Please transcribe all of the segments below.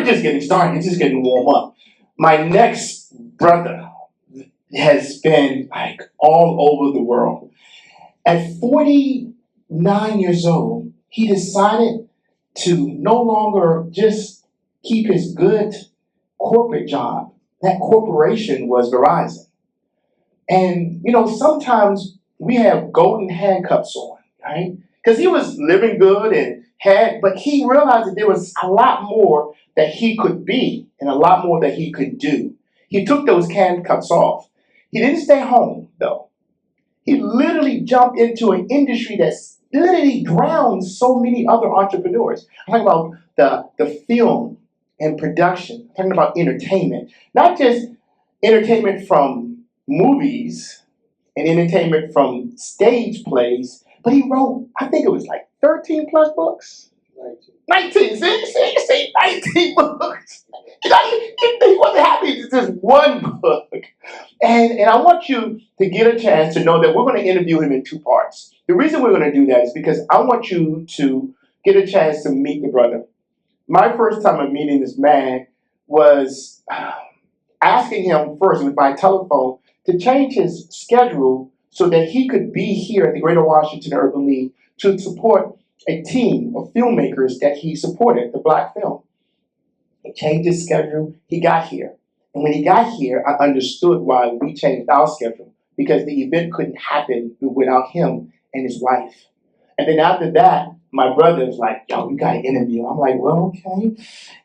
just getting started. It's just getting warm up. My next brother has been like all over the world. At 49 years old, he decided to no longer just keep his good corporate job. That corporation was Verizon. And, sometimes we have golden handcuffs on, right? Because he was living good but he realized that there was a lot more that he could be and a lot more that he could do. He took those handcuffs off. He didn't stay home, though. He literally jumped into an industry that's literally drowns so many other entrepreneurs. I'm talking about the film and production. I'm talking about entertainment. Not just entertainment from movies and entertainment from stage plays, but he wrote, I think it was like 13 plus books. 19. See, 19 books. He wasn't happy with just one book. And I want you to get a chance to know that we're going to interview him in two parts. The reason we're going to do that is because I want you to get a chance to meet the brother. My first time of meeting this man was asking him first by telephone to change his schedule so that he could be here at the Greater Washington Urban League to support a team of filmmakers that he supported, the Black film. He changed his schedule. He got here. And when he got here, I understood why we changed our schedule, because the event couldn't happen without him and his wife. And then after that, my brother was like, yo, you got to interview. I'm like, well, okay.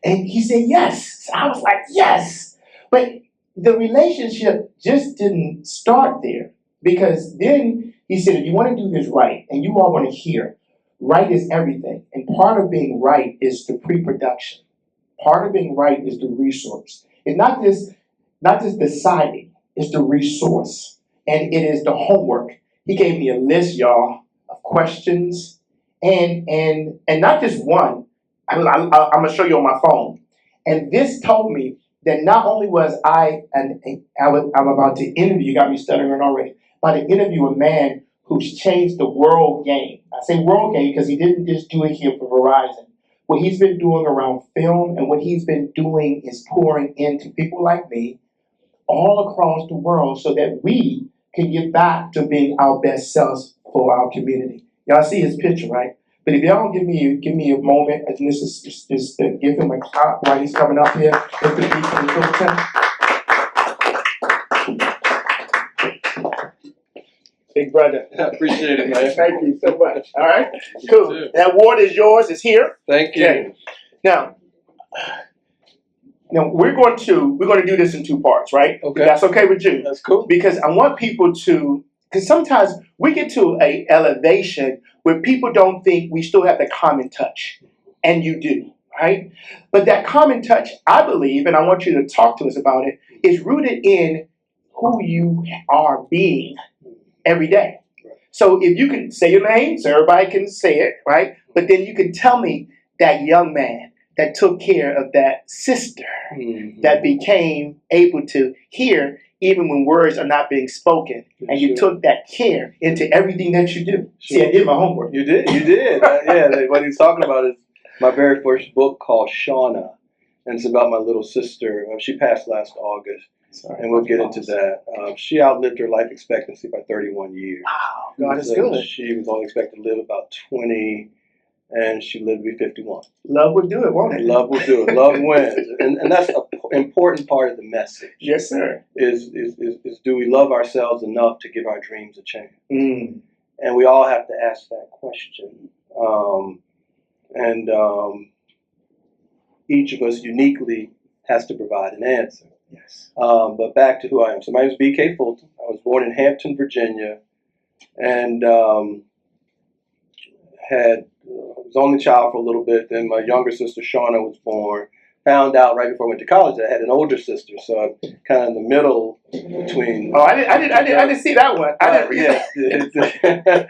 And he said, yes. So I was like, yes. But the relationship just didn't start there, because then he said, if you want to do this right, and you all want to hear, right is everything. And part of being right is the pre-production. Part of being right is the resource. It's not just deciding, it's the resource. And it is the homework. He gave me a list, y'all, of questions, and not just one. I'm going to show you on my phone. And this told me that not only was I'm about to interview, you got me stuttering already, about to interview a man who's changed the world game. I say world game because he didn't just do it here for Verizon. What he's been doing around film and what he's been doing is pouring into people like me all across the world so that we can get back to being our best selves for our community. Y'all see his picture, right? But if y'all don't give me a moment, and this is just to give him a clap while he's coming up here. It's the BK Fulton. Big brother. I appreciate it, man. Thank you so much. All right? Cool. That award is yours. It's here. Thank you. Okay. Now we're going to do this in two parts, right? Okay. That's okay with you? That's cool. Because I want people to, because sometimes we get to a elevation where people don't think we still have the common touch. And you do, right? But that common touch, I believe, and I want you to talk to us about it, is rooted in who you are being every day. So if you can say your name, so everybody can say it, right? But then you can tell me that young man that took care of that sister that became able to hear even when words are not being spoken. And you took that care into everything that you do. Sure. See, I did my homework. You did. Yeah, what he's talking about is my very first book called Shauna. And it's about my little sister. She passed last August. Sorry, and we'll get into that. She outlived her life expectancy by 31 years. Wow, God is So good. she was only expected to live about 20, and she lived to be 51. Love will do it, won't it? Love will do it. Love wins. And that's an important part of the message. Yes, sir. Is do we love ourselves enough to give our dreams a chance? Mm. And we all have to ask that question. Each of us uniquely has to provide an answer. Yes. But back to who I am. So my name is BK Fulton. I was born in Hampton, Virginia, and was the only child for a little bit. Then my younger sister Shauna was born. Found out right before I went to college that I had an older sister, so I'm kind of in the middle between. Oh, I didn't see that one. I didn't read that.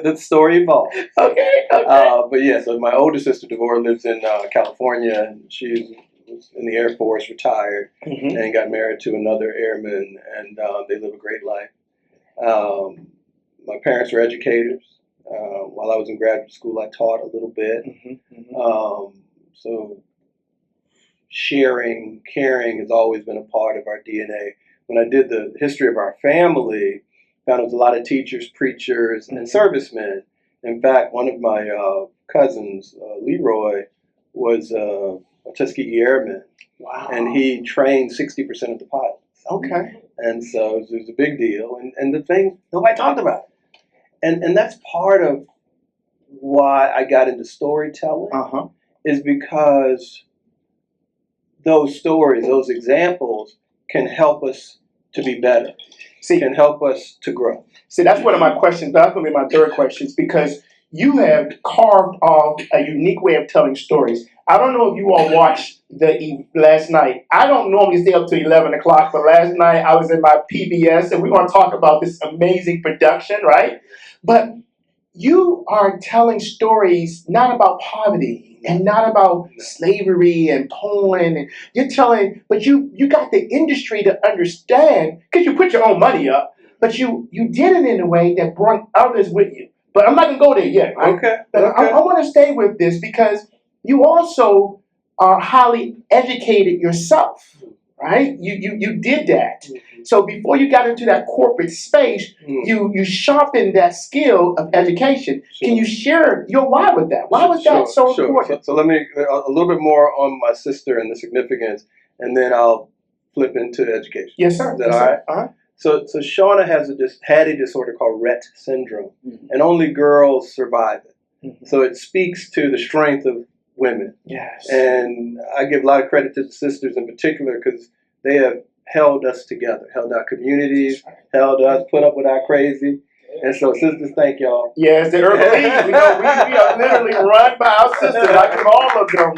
The story evolved. Okay. But yeah, so my older sister Devorah lives in California, and she's in the Air Force, retired, and got married to another airman, and they live a great life. My parents were educators. While I was in graduate school, I taught a little bit. So sharing, caring has always been a part of our DNA. When I did the history of our family, I found there was a lot of teachers, preachers, and servicemen. In fact, one of my cousins, Leroy, was a Tuskegee Airman. Wow. And he trained 60% of the pilots. Okay. And so it was a big deal. And the thing, nobody talked about it. And that's part of why I got into storytelling, is because those stories, those examples can help us to be better. See, can help us to grow. See, that's one of my questions. That's going to be my third question, because you have carved off a unique way of telling stories. I don't know if you all watched last night. I don't normally stay up to 11 o'clock, but last night I was in my PBS, and we're going to talk about this amazing production, right? But you are telling stories not about poverty and not about slavery and porn. And you're telling, but you got the industry to understand, because you put your own money up, but you did it in a way that brought others with you. But I'm not going to go there yet. Right? Okay. But I want to stay with this, because you also are highly educated yourself, right? You did that. So before you got into that corporate space, you sharpened that skill of education. Sure. Can you share your why with that? Why was that so important? So let me, a little bit more on my sister and the significance, and then I'll flip into education. Yes, sir. Is that all right? So Shauna had a disorder called Rett syndrome, and only girls survive it. So it speaks to the strength of women. Yes. And I give a lot of credit to the sisters in particular, because they have held us together, held our communities, held us, put up with our crazy. And so, sisters, thank y'all. Yes, the urban league. We are literally run by our sisters. I give all of them.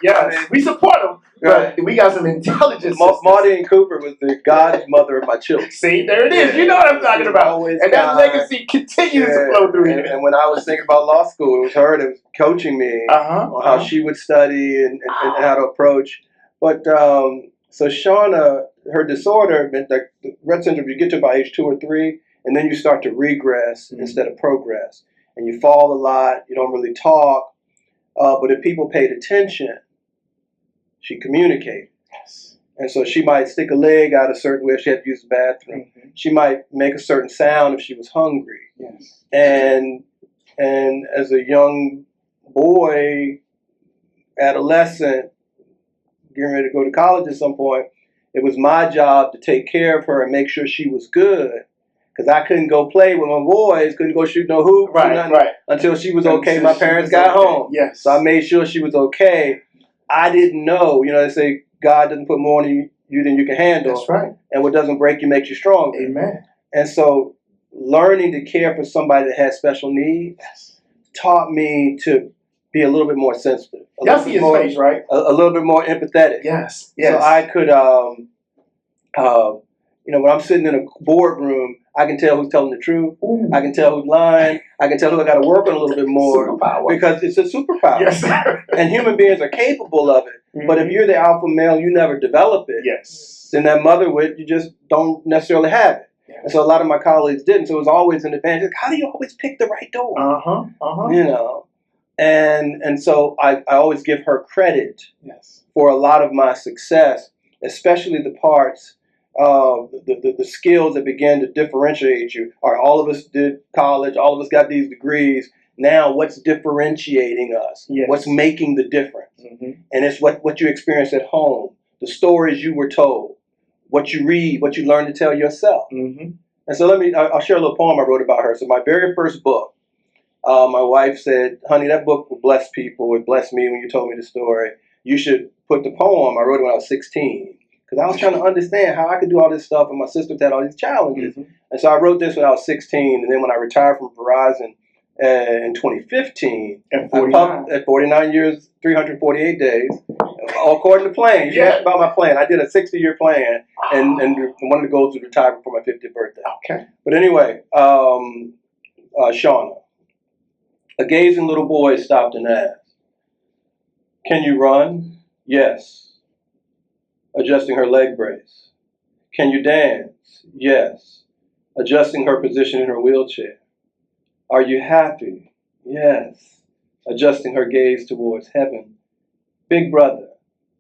Yes, we support them. But we got some intelligence. Marty and Cooper was the godmother of my children. See, there it is. You know what I'm talking about. And that legacy continues to flow through here. And when I was thinking about law school, it was her that was coaching me on how she would study and how to approach. But so Shauna, her disorder meant that the Rett syndrome, you get to about age 2 or 3, and then you start to regress instead of progress. And you fall a lot, you don't really talk. But if people paid attention, she communicated. Yes. And so she might stick a leg out a certain way if she had to use the bathroom. She might make a certain sound if she was hungry. Yes. And as a young boy, adolescent, getting ready to go to college at some point, it was my job to take care of her and make sure she was good. Because I couldn't go play with my boys, couldn't go shoot no hoops until she was okay. My parents got home. Yes. So I made sure she was okay. I didn't know. They say God doesn't put more on you than you can handle. That's right. And what doesn't break you makes you stronger. Amen. And so learning to care for somebody that has special needs taught me to be a little bit more sensitive. Y'all see his face, right? A little bit more empathetic. Yes. So I could, when I'm sitting in a boardroom, I can tell who's telling the truth. I can tell who's lying. I can tell who I got to work on a little bit more. Superpower. Because it's a superpower. Yes, sir. And human beings are capable of it. But if you're the alpha male, you never develop it. Yes. Then that motherhood, you just don't necessarily have it. And so a lot of my colleagues didn't. So it was always an advantage. How do you always pick the right door? And so I always give her credit for a lot of my success, especially the parts the skills that began to differentiate you. All of us did college, all of us got these degrees. Now what's differentiating us? What's making the difference? And it's what you experience at home, the stories you were told, what you read, what you learn to tell yourself. And so I'll share a little poem I wrote about her. So my very first book, my wife said, honey, that book will bless people. It blessed me when you told me the story. You should put the poem. I wrote it when I was 16. Because I was trying to understand how I could do all this stuff, and my sister had all these challenges. And so I wrote this when I was 16, and then when I retired from Verizon in 2015, at 49 years, 348 days, according to plan. You asked about my plan. I did a 60-year plan, and one of the goals was to retire before my 50th birthday. Okay. But anyway, Shauna, a gazing little boy stopped and asked, can you run? Yes. Adjusting her leg brace. Can you dance? Yes. Adjusting her position in her wheelchair. Are you happy? Yes. Adjusting her gaze towards heaven. Big brother,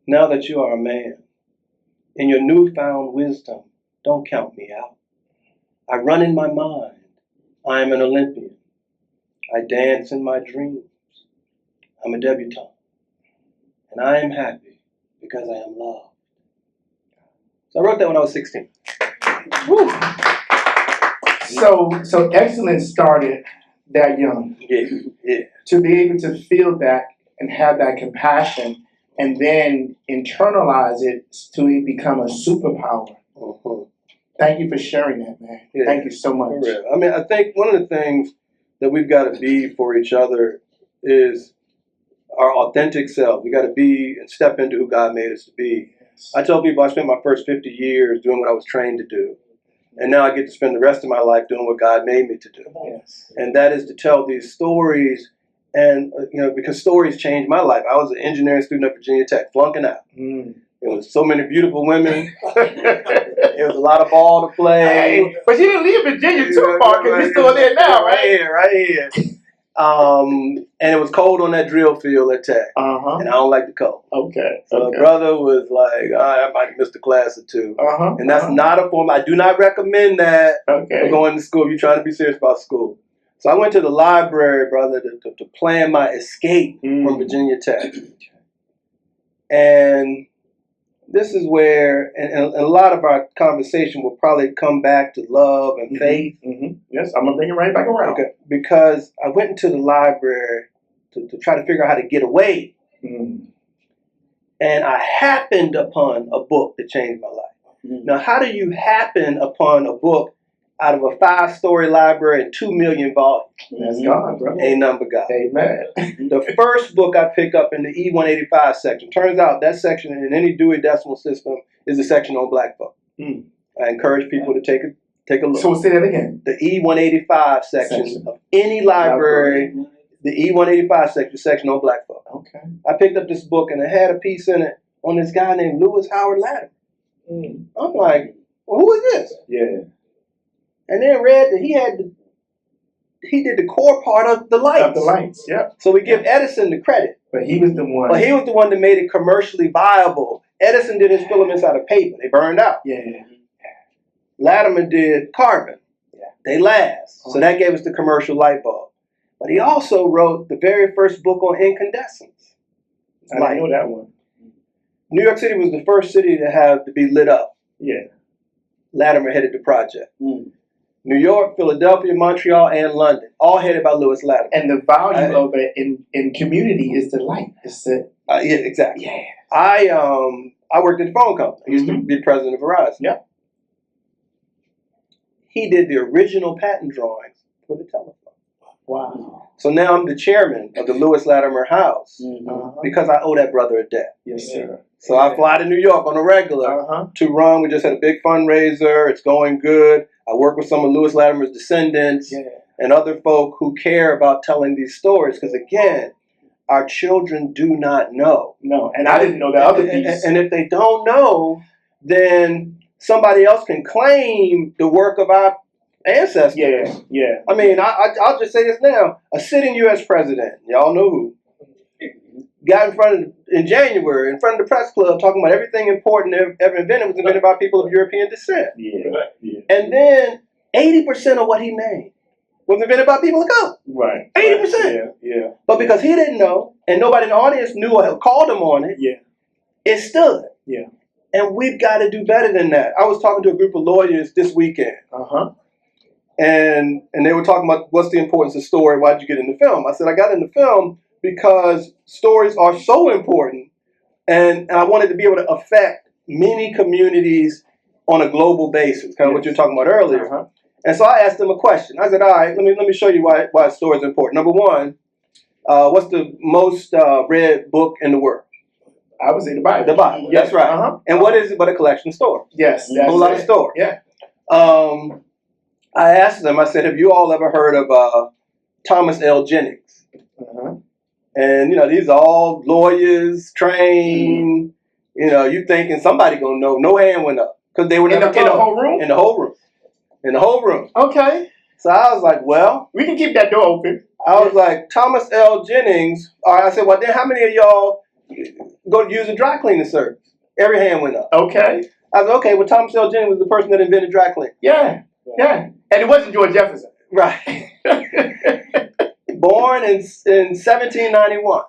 Now that you are a man, in your newfound wisdom, don't count me out. I run in my mind. I am an Olympian. I dance in my dreams. I'm a debutante. And I am happy because I am loved. So I wrote that when I was 16. Woo. So excellence started that young. Yeah. To be able to feel that and have that compassion and then internalize it to become a superpower. Uh-huh. Thank you for sharing that, man. Yeah. Thank you so much. For real. I mean, I think one of the things that we've got to be for each other is our authentic self. We got to be and step into who God made us to be. Yes. I tell people I spent my first 50 years doing what I was trained to do. And now I get to spend the rest of my life doing what God made me to do. Yes. And that is to tell these stories. And, because stories changed my life. I was an engineering student at Virginia Tech, flunking out. There was so many beautiful women. There was a lot of ball to play. Hey, but you didn't leave Virginia too far because you're still there now, right? Right here. And it was cold on that drill field at Tech. Uh-huh. And I don't like the cold. Okay. So the brother was like, I might have missed a class or two. Uh-huh. And that's not a form. I do not recommend that for Okay. going to school if you're trying to be serious about school. So I went to the library, brother, to plan my escape from Virginia Tech. And this is where, and a lot of our conversation will probably come back to love and faith. Mm-hmm. Yes, I'm going to bring it right back around. Okay, because I went into the library to try to figure out how to get away. And I happened upon a book that changed my life. Now, how do you happen upon a book out of a 5-story library and 2 million volumes? That's God, bro. Ain't nothing but God. Amen. The first book I picked up in the E185 section. Turns out that section in any Dewey Decimal System is a section on black folk. I encourage people to take a look. So say that again. The E185 section of any library, the E185 section on black folk. Okay. I picked up this book and it had a piece in it on this guy named Howard Latimer. I'm like, well, who is this? Yeah. And then read that he did the core part of the lights. Of the lights, yep. So we give Edison the credit. But he was the one. But he was the one that made it commercially viable. Edison did his filaments out of paper. They burned out. Yeah. Latimer did carbon. Yeah. They last. So that gave us the commercial light bulb. But he also wrote the very first book on incandescence. I didn't know that one. New York City was the first city to be lit up. Yeah. Latimer headed the project. New York, Philadelphia, Montreal, and London, all headed by Lewis Latimer. And the value of it in community is the light. It's the yeah, exactly. Yeah. I worked at the phone company. I used to be president of Verizon. Yeah. He did the original patent drawings for the telephone. Wow. So now I'm the chairman of the Lewis Latimer House because I owe that brother a debt. Yes, sir. So I fly to New York on a regular to run. We just had a big fundraiser. It's going good. I work with some of Lewis Latimer's descendants and other folk who care about telling these stories. Because again, our children do not know. No, and I didn't know the other piece. And if they don't know, then somebody else can claim the work of our ancestors. Yeah. I mean, I'll just say this now. A sitting U.S. president, y'all know who, got in January in front of the press club talking about everything important ever invented was invented by people of European descent. Yeah. And then 80% of what he named was invented by people of color. Right. 80%. Yeah. But because he didn't know, and nobody in the audience knew or had called him on it, it stood. Yeah. And we've got to do better than that. I was talking to a group of lawyers this weekend. And they were talking about what's the importance of story, why'd you get into film? I said, I got into film because stories are so important, and I wanted to be able to affect many communities on a global basis, kind of what you were talking about earlier. And so I asked them a question. I said, all right, let me show you why a story is important. Number one, what's the most read book in the world? I would say the Bible. The Bible, that's right. And what is it but a collection of stories? Yes, a whole lot of stories. Yeah. I asked them, I said, have you all ever heard of Thomas L. Jennings? And, these are all lawyers, trained. You thinking somebody going to know. No hand went up. Because they were in the whole room? In the whole room. In the whole room. Okay. So I was like, well. We can keep that door open. I was like, Thomas L. Jennings. All right, I said, well, then how many of y'all go use a dry cleaning service. Every hand went up. Okay. I was okay. Well, Thomas L. Jennings was the person that invented dry cleaning. Yeah. Yeah. And it wasn't George Jefferson. Right. Born in 1791.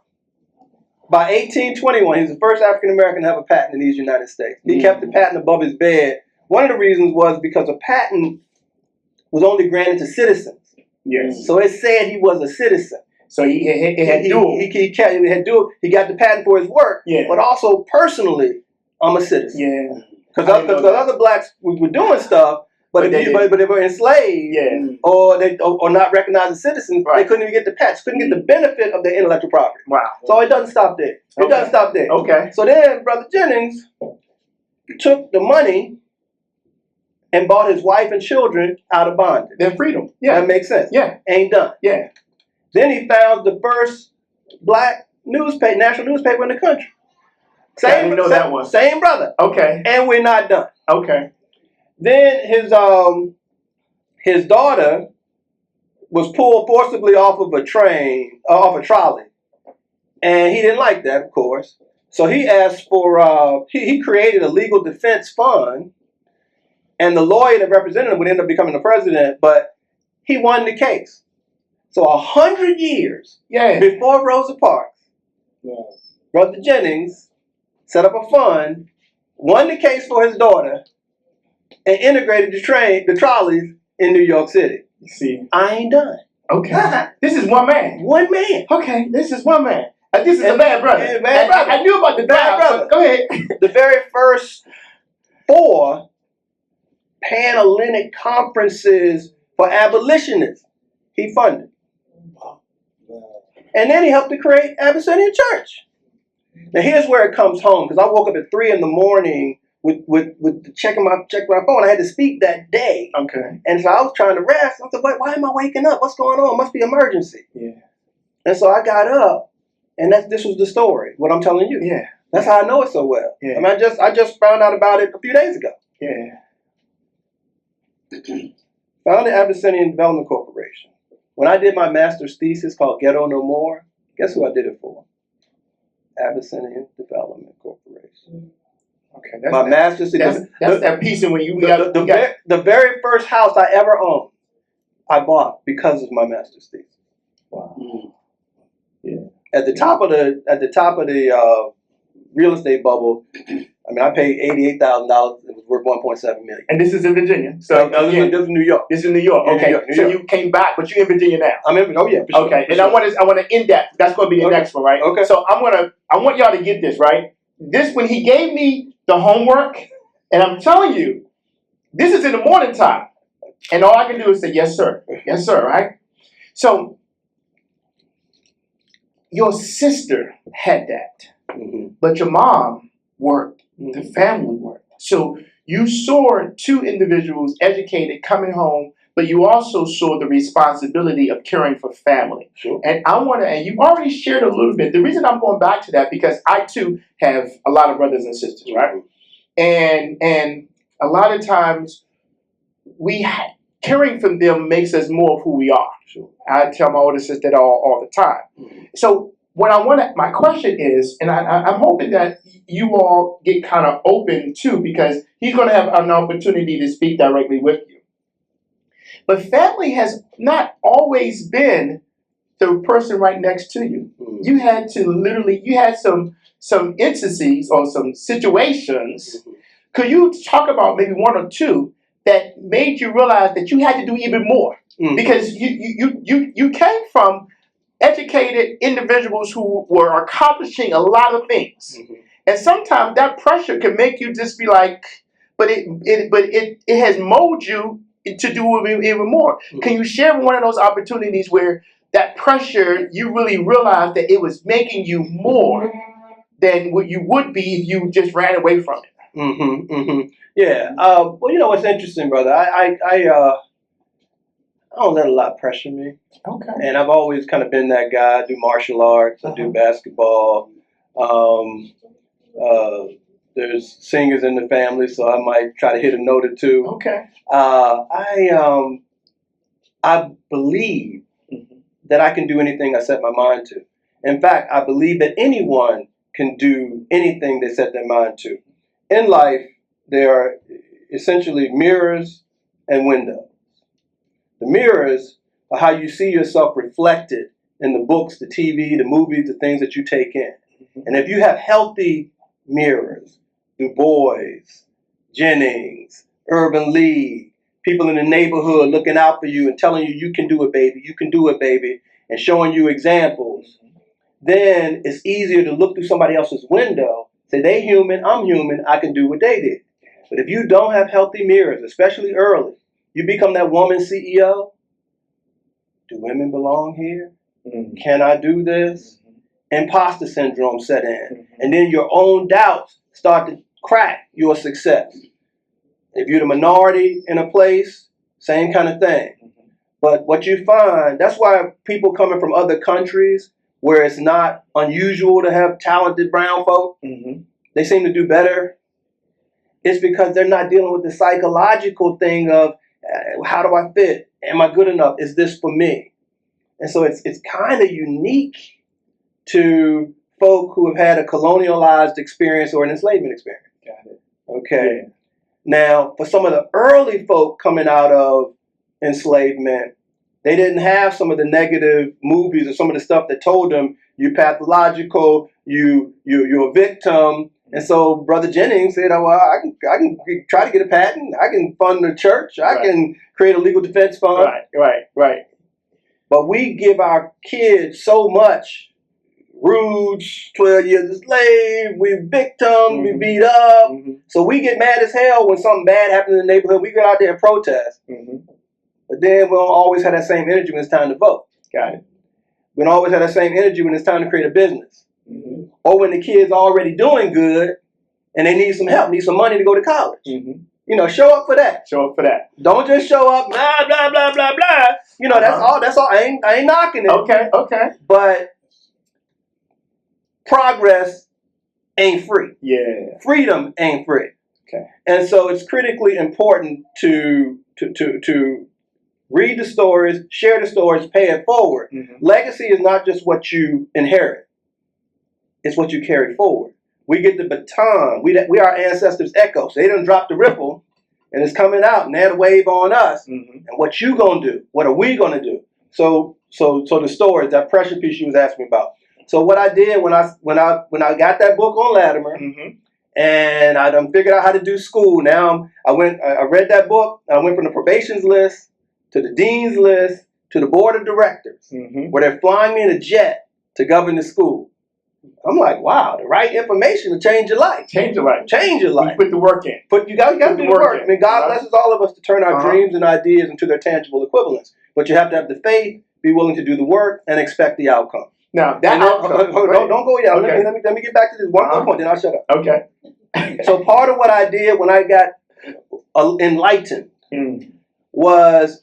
By 1821, he was the first African American to have a patent in these United States. He kept the patent above his bed. One of the reasons was because a patent was only granted to citizens. Yes. So it said he was a citizen. So he had dual. He got the patent for his work, Yeah. but also personally, I'm a citizen. Yeah. Because other blacks were doing stuff, but they were enslaved, or not recognized as citizens, they couldn't even get the patents, couldn't get the benefit of their intellectual property. Wow. So it doesn't stop there. It doesn't stop there. Okay. So then Brother Jennings took the money and bought his wife and children out of bondage. Then freedom. Yeah. That makes sense. Yeah. Ain't done. Yeah. Then he found the first black newspaper, national newspaper in the country. I didn't know that one. Same brother. Okay. And we're not done. Okay. Then his daughter was pulled forcibly off of a trolley. And he didn't like that, of course. So he asked for, he created a legal defense fund. And the lawyer that represented him would end up becoming the president, but he won the case. So 100 years before Rosa Parks, Brother Jennings set up a fund, won the case for his daughter, and integrated the trolleys in New York City. You see, I ain't done. Okay. This is one man. One man. Okay, this is one man. This is a bad brother. Bad brother. I knew about the bad brother. Go ahead. The very first 4 Panhellenic conferences for abolitionists he funded. And then he helped to create Abyssinian Church. Now here's where it comes home, because I woke up at 3 a.m. with checking my phone. I had to speak that day. Okay. And so I was trying to rest. I said, why am I waking up? What's going on? Must be emergency. Yeah. And so I got up, and this was the story, what I'm telling you. Yeah. That's how I know it so well. Yeah. I mean, I just found out about it a few days ago. Yeah. Founded Abyssinian Development Corporation. When I did my master's thesis called Ghetto No More, guess who I did it for? Abyssinian Development Corporation. Okay. My master's thesis. That's that piece in when you the very first house I ever owned, I bought because of my master's thesis. Wow. Yeah. At the top of the real estate bubble, I mean, I paid $88,000. It was worth $1.7 million. And this is in Virginia. So this is New York. This is New York. Okay. New So York. You came back, but you're in Virginia now. I'm in. Oh yeah. For sure, okay. for And sure. I want to end that. That's going to be the next one, right? Okay. So I want y'all to get this right. This when he gave me the homework, and I'm telling you, this is in the morning time, and all I can do is say yes, sir, yes, sir, right? So your sister had that, but your mom worked. The family worked. So you saw 2 individuals educated coming home, but you also saw the responsibility of caring for family. Sure. And and you've already shared a little bit. The reason I'm going back to that, because I too have a lot of brothers and sisters, right? And a lot of times caring for them makes us more of who we are. Sure. I tell my older sister that all the time. So my question is, and I'm hoping that you all get kind of open too, because he's going to have an opportunity to speak directly with you. But family has not always been the person right next to you. You had some instances or some situations. Could you talk about maybe 1 or 2 that made you realize that you had to do even more? Because you came from educated individuals who were accomplishing a lot of things. And sometimes that pressure can make you just be like, but it has molded you to do even more. Can you share one of those opportunities where that pressure, you really realized that it was making you more than what you would be if you just ran away from it? Yeah. Well, you know what's interesting, brother? I don't let a lot pressure me. Okay. And I've always kind of been that guy. I do martial arts. I do basketball. There's singers in the family, so I might try to hit a note or 2. Okay. I believe that I can do anything I set my mind to. In fact, I believe that anyone can do anything they set their mind to. In life, there are essentially mirrors and windows. The mirrors are how you see yourself reflected in the books, the TV, the movies, the things that you take in. And if you have healthy mirrors, Du Bois, Jennings, Urban League, people in the neighborhood looking out for you and telling you, you can do it, baby, you can do it, baby, and showing you examples, then it's easier to look through somebody else's window, say, they human, I'm human, I can do what they did. But if you don't have healthy mirrors, especially early, you become that woman CEO. Do women belong here? Mm-hmm. Can I do this? Mm-hmm. Imposter syndrome set in. Mm-hmm. And then your own doubts start to crack your success. If you're the minority in a place, same kind of thing. Mm-hmm. But what you find, that's why people coming from other countries where it's not unusual to have talented brown folk, mm-hmm. they seem to do better. It's because they're not dealing with the psychological thing of how do I fit? Am I good enough? Is this for me? And so it's kind of unique to folk who have had a colonialized experience or an enslavement experience. Got it. Okay. Yeah. Now, for some of the early folk coming out of enslavement, they didn't have some of the negative movies or some of the stuff that told them you're pathological, you're a victim. And so Brother Jennings said, oh, well, I can try to get a patent. I can fund the church. I can create a legal defense fund. Right. But we give our kids so much. Rude, 12 years a slave, we victim, mm-hmm. we beat up. Mm-hmm. So we get mad as hell when something bad happens in the neighborhood. We get out there and protest. Mm-hmm. But then we don't always have that same energy when it's time to vote. Got it. We don't always have that same energy when it's time to create a business. Mm-hmm. Or when the kid's already doing good and they need some help, need some money to go to college. Mm-hmm. You know, show up for that. Don't just show up, blah, blah, blah, blah, blah. You know, that's all. I ain't knocking it. Okay. But progress ain't free. Yeah. Freedom ain't free. Okay. And so it's critically important to read the stories, share the stories, pay it forward. Mm-hmm. Legacy is not just what you inherit. It's what you carry forward. We get the baton. We are our ancestors' echoes. They done dropped the ripple, and it's coming out, and they had a wave on us. Mm-hmm. And what you gonna do? What are we gonna do? So the stories, that pressure piece you was asking me about. So what I did when I got that book on Latimer, mm-hmm. and I done figured out how to do school. Now I read that book. I went from the probations list to the dean's list to the board of directors, mm-hmm. where they're flying me in a jet to govern the school. I'm like, wow, the right information will change your life. Change your life. You put the work in. You got to do the work. I mean, God blesses all of us to turn our dreams and ideas into their tangible equivalents. But you have to have the faith, be willing to do the work, and expect the outcome. Now, that outcome. Don't go yet. Okay. Let me get back to this one more point, then I'll shut up. Okay. So part of what I did when I got enlightened was,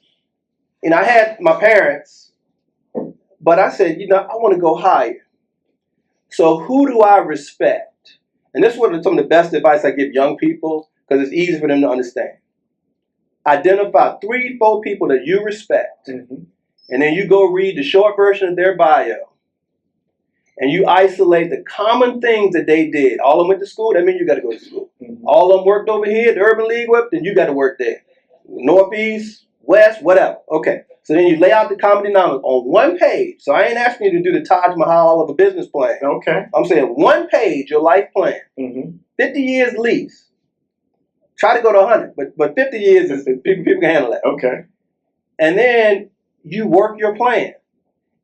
I had my parents, but I said, I want to go higher. So who do I respect? And this is some of the best advice I give young people because it's easy for them to understand. Identify 3-4 people that you respect. Mm-hmm. And then you go read the short version of their bio. And you isolate the common things that they did. All of them went to school, that means you got to go to school. Mm-hmm. All of them worked over here at the Urban League with, then you got to work there. Northeast, West, whatever. Okay. So then you lay out the common denominator on one page. So I ain't asking you to do the Taj Mahal of a business plan. Okay. I'm saying one page, your life plan. Mm-hmm. 50 years lease. Try to go to 100, but 50 years is people can handle that. Okay. And then you work your plan.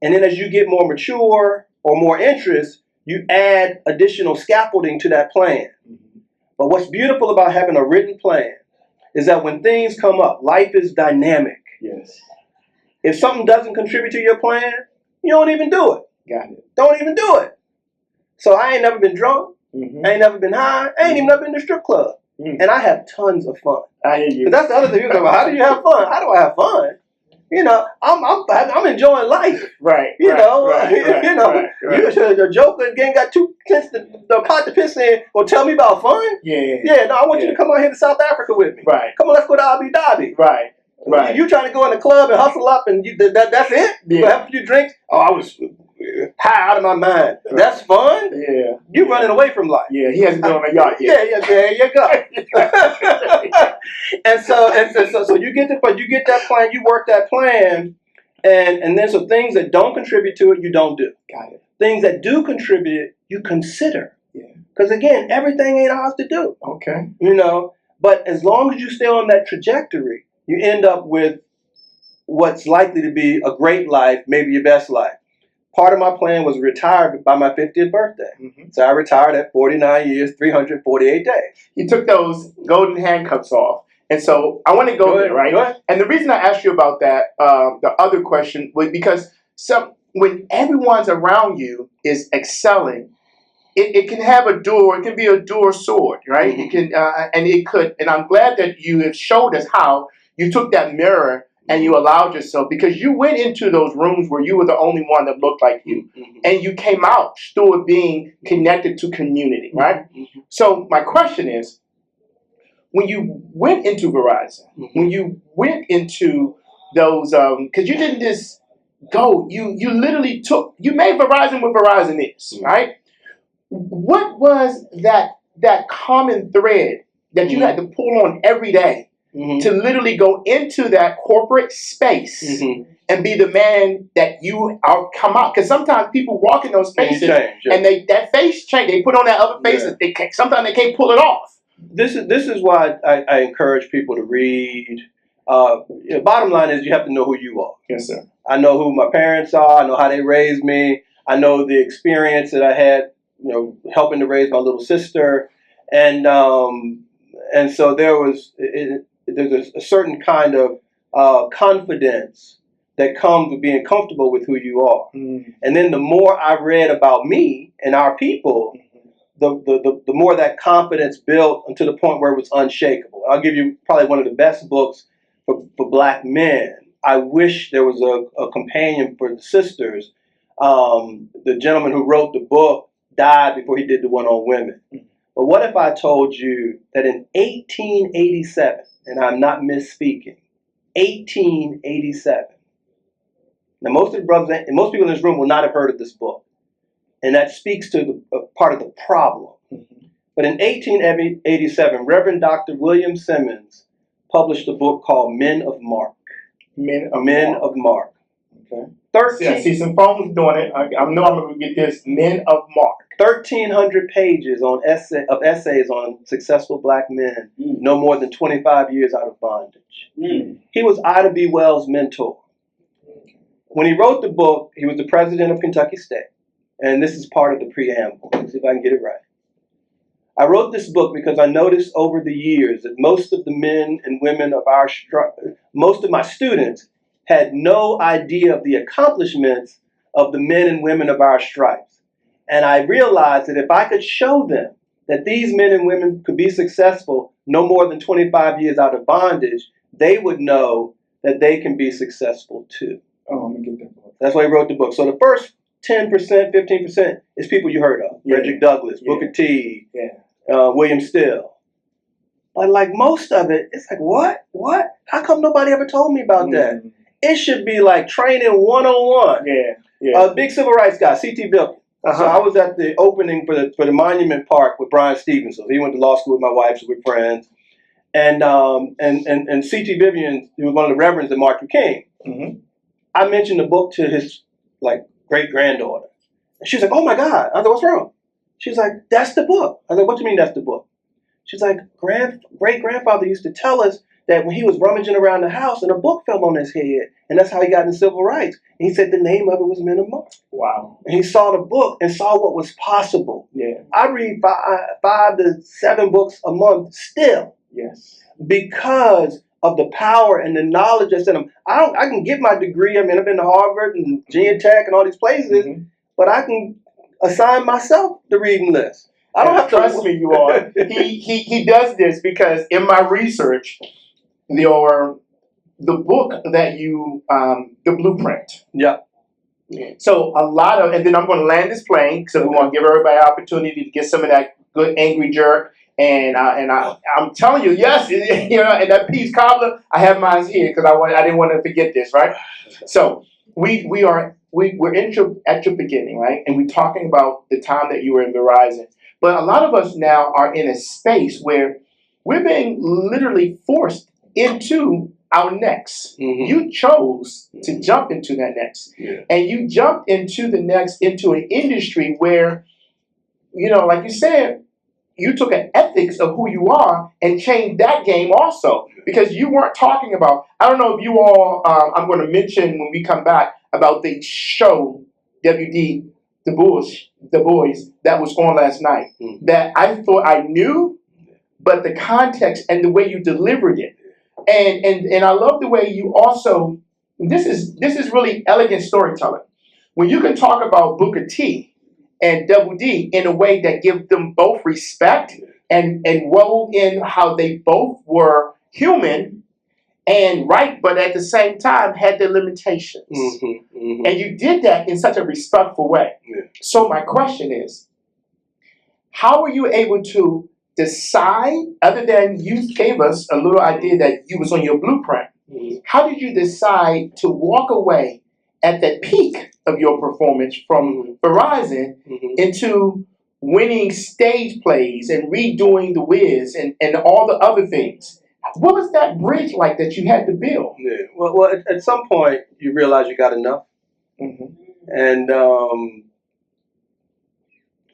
And then as you get more mature or more interest, you add additional scaffolding to that plan. Mm-hmm. But what's beautiful about having a written plan is that when things come up, life is dynamic. Yes. If something doesn't contribute to your plan, you don't even do it. Got it. Don't even do it. So I ain't never been drunk. Mm-hmm. I ain't never been high. I ain't even never been to the strip club. Mm-hmm. And I have tons of fun. I hear you. But that's the other thing. You're talking about, how do you have fun? How do I have fun? I'm enjoying life. Right. Your joker again got 2 cents the pot to piss in. Well, tell me about fun. Yeah. No, I want you to come out here to South Africa with me. Right. Come on, let's go to Abu Dhabi. Right. You trying to go in the club and hustle up and that's it? Yeah. You have a few drinks. Oh, high out of my mind. That's fun. Yeah. You're running away from life. Yeah, he hasn't been on a yacht yet. Yeah, there you go. so you get that plan, you work that plan, and then so things that don't contribute to it, you don't do. Got it. Things that do contribute, you consider. Yeah. Because again, everything ain't ours to do. Okay. But as long as you stay on that trajectory, you end up with what's likely to be a great life, maybe your best life. Part of my plan was retire by my 50th birthday. Mm-hmm. So I retired at 49 years, 348 days. You took those golden handcuffs off. And so I want to go there, right? Go ahead. And the reason I asked you about that, the other question, was because when everyone's around you is excelling, it can have a dual, it can be a dual sword, right? Mm-hmm. And I'm glad that you have showed us how you took that mirror and you allowed yourself, because you went into those rooms where you were the only one that looked like you. Mm-hmm. And you came out still being connected to community, right? Mm-hmm. So my question is, when you went into Verizon, mm-hmm. when you went into those, because you didn't just go, you literally you made Verizon what Verizon is, mm-hmm. right? What was that common thread that you mm-hmm. had to pull on every day? Mm-hmm. To literally go into that corporate space mm-hmm. and be the man that you are come out. Because sometimes people walk in those spaces and that face change. They put on that other face. Yeah. Sometimes they can't pull it off. This is why I encourage people to read. Bottom line is you have to know who you are. Yes, sir. I know who my parents are. I know how they raised me. I know the experience that I had, helping to raise my little sister, and so there's a certain kind of confidence that comes with being comfortable with who you are. Mm-hmm. And then the more I read about me and our people, the more that confidence built to the point where it was unshakable. I'll give you probably one of the best books for Black men. I wish there was a companion for the sisters. The gentleman who wrote the book died before he did the one on women. Mm-hmm. But what if I told you that in 1887, and I'm not misspeaking, 1887. Now, most of the brothers and most people in this room will not have heard of this book. And that speaks to part of the problem. Mm-hmm. But in 1887, Reverend Dr. William Simmons published a book called Men of Mark. Men of Mark. Okay. I see some phones doing it. I know I'm going to get this. Men of Mark. 1,300 pages of essays on successful Black men, no more than 25 years out of bondage. Mm. He was Ida B. Wells' mentor. When he wrote the book, he was the president of Kentucky State. And this is part of the preamble. Let's see if I can get it right. I wrote this book because I noticed over the years that most of the men and women of most of my students had no idea of the accomplishments of the men and women of our stripes. And I realized that if I could show them that these men and women could be successful no more than 25 years out of bondage, they would know that they can be successful too. Oh, I'm going to get that book. That's why he wrote the book. So the first 10%, 15% is people you heard of. Yeah. Frederick Douglass, yeah. Booker T, William Still. But like most of it, it's like, what? How come nobody ever told me about that? It should be like training 101. Yeah. Big civil rights guy, C.T. Vilken. Uh-huh. So I was at the opening for the Monument Park with Brian Stevenson. He went to law school with my wife, so we're friends. And C.T. Vivian, he was one of the reverends at Martin Luther King. Mm-hmm. I mentioned the book to his great granddaughter, and she's like, "Oh my God!" I said, "What's wrong?" She's like, "That's the book." I was like, "What do you mean that's the book?" She's like, "Great grandfather used to tell us that when he was rummaging around the house and a book fell on his head, and that's how he got in civil rights. And he said the name of it was Men of Mark." Wow. And he saw the book and saw what was possible. Yeah. I read 5 to 7 books a month still. Yes. Because of the power and the knowledge that's in them. I can get my degree. I mean, I've been to Harvard and Virginia Tech and all these places, mm-hmm. but I can assign myself the reading list. I don't have to trust me, you are. He does this because in my research, the book that you the blueprint. Yeah. So a lot of, and then I'm going to land this plane because we want to give everybody an opportunity to get some of that good angry jerk. And I'm telling you, yes, and that peach cobbler, I have mine here because I didn't want to forget this, right? So we are we're at your beginning, right? And we're talking about the time that you were in Verizon. But a lot of us now are in a space where we're being literally forced into our next. You chose to jump into that next. And you jumped into the next, into an industry where, like you said, you took an ethics of who you are and changed that game also. Because you weren't talking about, I don't know if you all, I'm going to mention when we come back about the show, WD, The Boys, that was on last night. That I thought I knew, but the context and the way you delivered it. And I love the way you also, this is really elegant storytelling. When you can talk about Booker T and Double D in a way that gives them both respect and wove in how they both were human and right, but at the same time had their limitations. And you did that in such a respectful way. So my question is, how were you able to decide, other than you gave us a little idea that you was on your blueprint, how did you decide to walk away at that peak of your performance from Verizon into winning stage plays and redoing The Wiz and all the other things? What was that bridge like that you had to build? Well, at some point you realize you got enough, and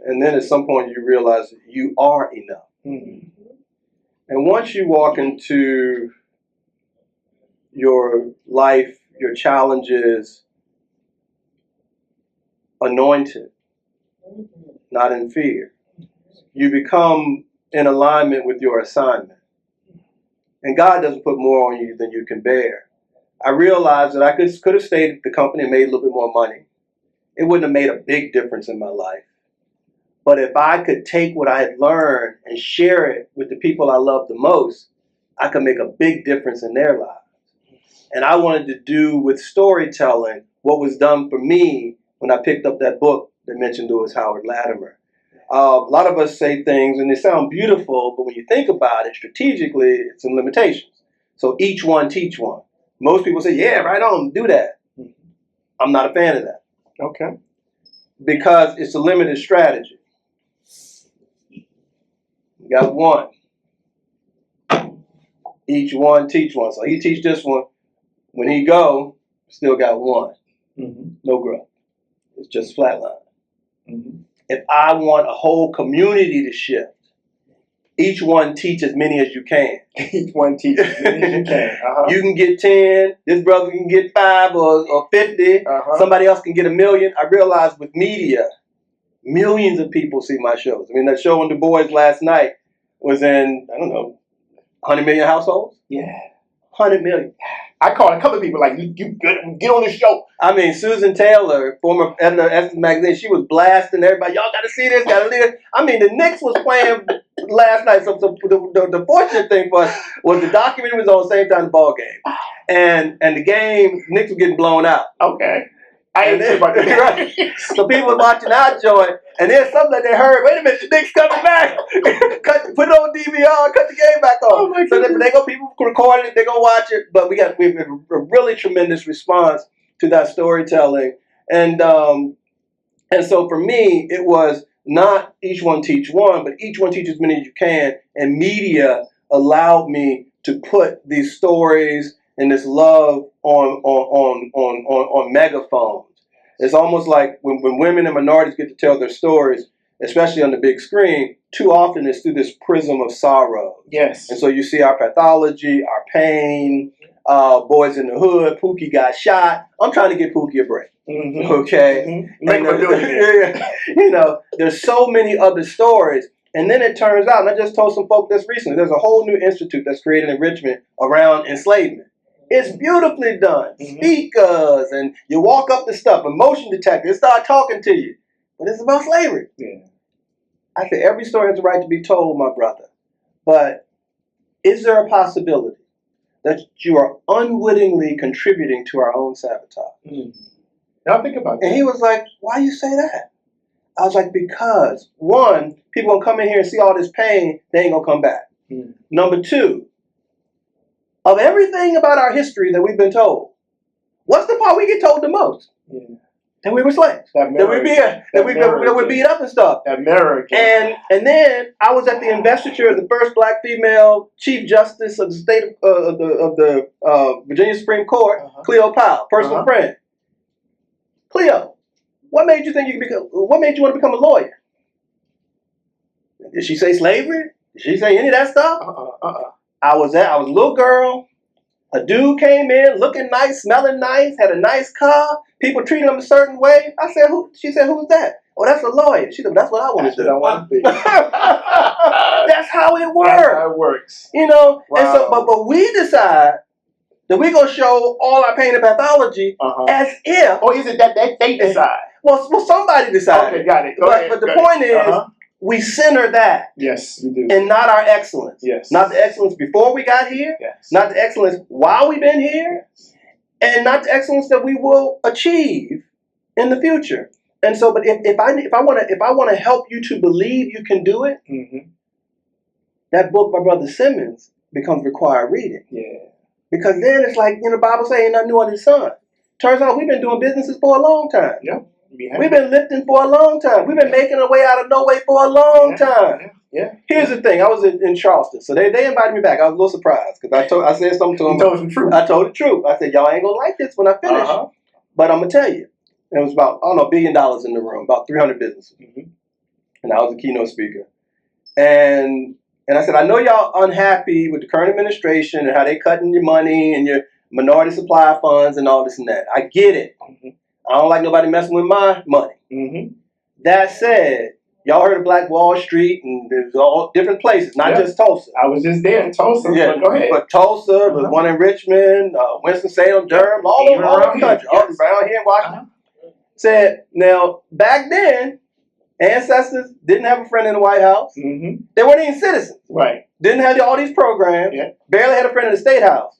then at some point you realize that you are enough. And once you walk into your life, your challenges, anointed, not in fear, you become in alignment with your assignment. And God doesn't put more on you than you can bear. I realized that I could have stayed at the company and made a little bit more money. It wouldn't have made a big difference in my life. But if I could take what I had learned and share it with the people I love the most, I could make a big difference in their lives. And I wanted to do with storytelling what was done for me when I picked up that book that mentioned it was Howard Latimer. A lot of us say things and they sound beautiful, but when you think about it strategically, it's some limitations. So each one teach one. Most people say, yeah, right on, do that. I'm not a fan of that. Okay. Because it's a limited strategy. You got one. Each one teach one. So he teach this one. When he go, still got one. No growth. It's just flatline. If I want a whole community to shift, each one teach as many as you can. Each one teach as many as you can. You can get 10. This brother can get 5 or 50. Somebody else can get 1 million. I realized with media, millions of people see my shows. I mean, that show on The Boys last night was in, 100 million households? Yeah. 100 million. I called a couple of people like, you get on this show. I mean, Susan Taylor, former editor of Essence Magazine, she was blasting everybody. Y'all got to see this, got to see this. I mean, the Knicks was playing last night. So the fortunate thing for us was the documentary was on the same time the ball game. And the game, Knicks was getting blown out. Okay. I ain't heard about that. Right. So people were watching our joint, and then something that they heard, wait a minute, the Knicks coming back. Put it on DVR, cut the game back on. So people recording it, they're going to watch it. But we have a really tremendous response to that storytelling. And so for me, it was not each one teach one, but each one teach as many as you can. And media allowed me to put these stories and this love on megaphones. It's almost like when women and minorities get to tell their stories, especially on the big screen, too often it's through this prism of sorrow. Yes. And so you see our pathology, our pain, Boys in the Hood, Pookie got shot. I'm trying to get Pookie a break. Okay? There's so many other stories. And then it turns out, and I just told some folk this recently, there's a whole new institute that's created in Richmond around enslavement. It's beautifully done. Speakers, and you walk up to stuff, a motion detector, it start talking to you. But it's about slavery. I said, every story has a right to be told, my brother. But is there a possibility that you are unwittingly contributing to our own sabotage? Now think about that. And he was like, why you say that? I was like, because, one, people gonna come in here and see all this pain, they ain't gonna come back. Number two, of everything about our history that we've been told, what's the part we get told the most? that we were slaves. That we beat up and stuff. That mirror again. And then I was at the investiture of the first black female Chief Justice of the state of the Virginia Supreme Court, Cleo Powell, personal friend. Cleo, what made you think you could become? What made you want to become a lawyer? Did she say slavery? Did she say any of that stuff? I was a little girl. A dude came in looking nice, smelling nice, had a nice car. People treated him a certain way. I said, "Who?" She said, "Who's that?" "Oh, that's a lawyer." She said, "That's what I want to do." I want to be. That's how it works. That's how it works. You know. Wow. And so, but we decide that we're gonna show all our pain and pathology as if. Or is it that they decide? Well, somebody decided. Okay, got it. But the point is, we center that. Yes, we do. And not our excellence. Yes. Not the excellence before we got here. Yes. Not the excellence while we've been here. Yes. And not the excellence that we will achieve in the future. And so, but if I want to help you to believe you can do it, that book by Brother Simmons becomes required reading. Yeah. Because then it's like, the Bible saying nothing new under the sun. Turns out we've been doing businesses for a long time. Yeah. We've been lifting for a long time. We've been making our way out of no way for a long time. Yeah. Here's the thing. I was in Charleston, so they invited me back. I was a little surprised because I said something to them. You told the truth. I told the truth. I said, y'all ain't gonna like this when I finish, but I'm gonna tell you. And it was about $1 billion in the room, about 300 businesses, and I was the keynote speaker. And I said, I know y'all unhappy with the current administration and how they cutting your money and your minority supply funds and all this and that. I get it. I don't like nobody messing with my money. That said, y'all heard of Black Wall Street, and there's all different places, not just Tulsa. I was just there in Tulsa. Yeah, go ahead. But Tulsa, there's one in Richmond, Winston-Salem, Durham, all over the country, around here in Washington. Said, now, back then, ancestors didn't have a friend in the White House. They weren't even citizens. Right. Didn't have all these programs. Barely had a friend in the State House.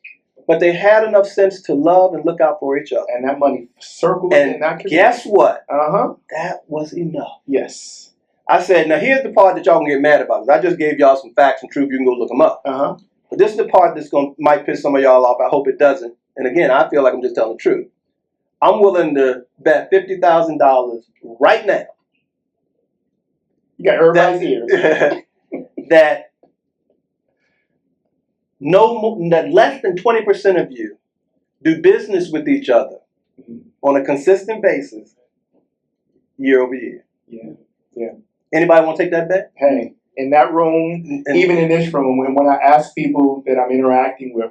But they had enough sense to love and look out for each other. And that money circled and in that community. Guess what? That was enough. Yes. I said, now here's the part that y'all can get mad about. I just gave y'all some facts and truth. You can go look them up. But this is the part that's might piss some of y'all off. I hope it doesn't. And again, I feel like I'm just telling the truth. I'm willing to bet $50,000 right now. You got everybody's ears. that less than 20% of you do business with each other on a consistent basis year over year. Yeah. Anybody want to take that bet? Hey, in that room, even in this room, when I ask people that I'm interacting with,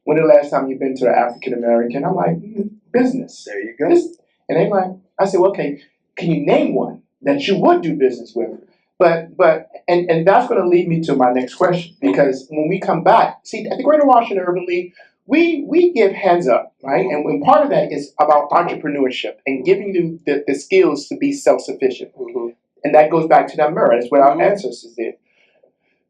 when the last time you've been to an African American, I'm like, business. There you go. And they're like, I said, well, okay, can you name one that you would do business with? But that's going to lead me to my next question, because when we come back, see, at the Greater Washington Urban League, we give hands up, right? And when part of that is about entrepreneurship and giving you the skills to be self-sufficient. And that goes back to that mirror. That's what our ancestors did.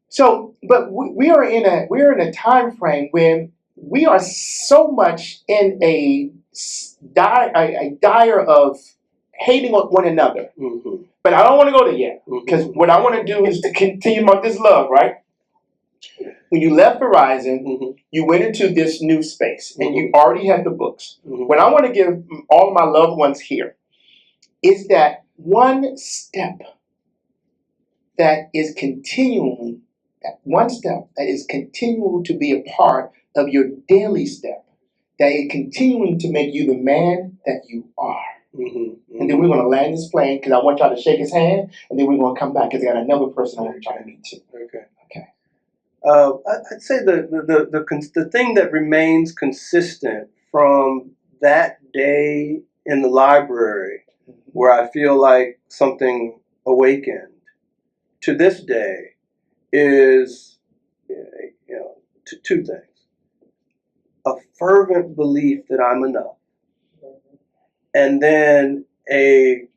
So, but we are in a time frame when we are so much in a dire of hating one another. But I don't want to go there yet, because what I want to do is to continue about this love, right? When you left Verizon, you went into this new space, and you already had the books. What I want to give all my loved ones here is that one step that is continuing to be a part of your daily step, that is continuing to make you the man that you are. And then we're going to land this plane, because I want y'all to shake his hand, and then we're going to come back, because I got another person I want y'all to meet too. Okay. I'd say the thing that remains consistent from that day in the library, where I feel like something awakened, to this day, is two things: a fervent belief that I'm enough, and then a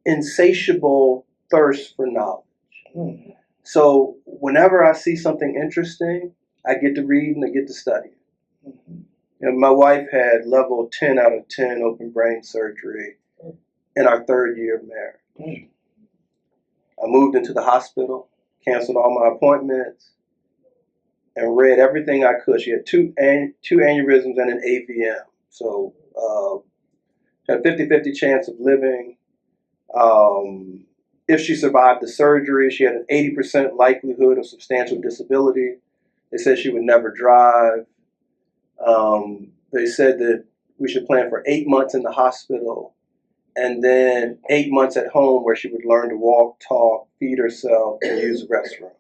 insatiable thirst for knowledge. So whenever I see something interesting, I get to read and I get to study. My wife had level 10 out of 10 open brain surgery in our 3rd year of marriage. I moved into the hospital, canceled all my appointments, and read everything I could. She had two aneurysms and an AVM, so had a 50-50 chance of living. If she survived the surgery, she had an 80% likelihood of substantial disability. They said she would never drive. They said that we should plan for 8 months in the hospital and then 8 months at home where she would learn to walk, talk, feed herself, and use the restroom.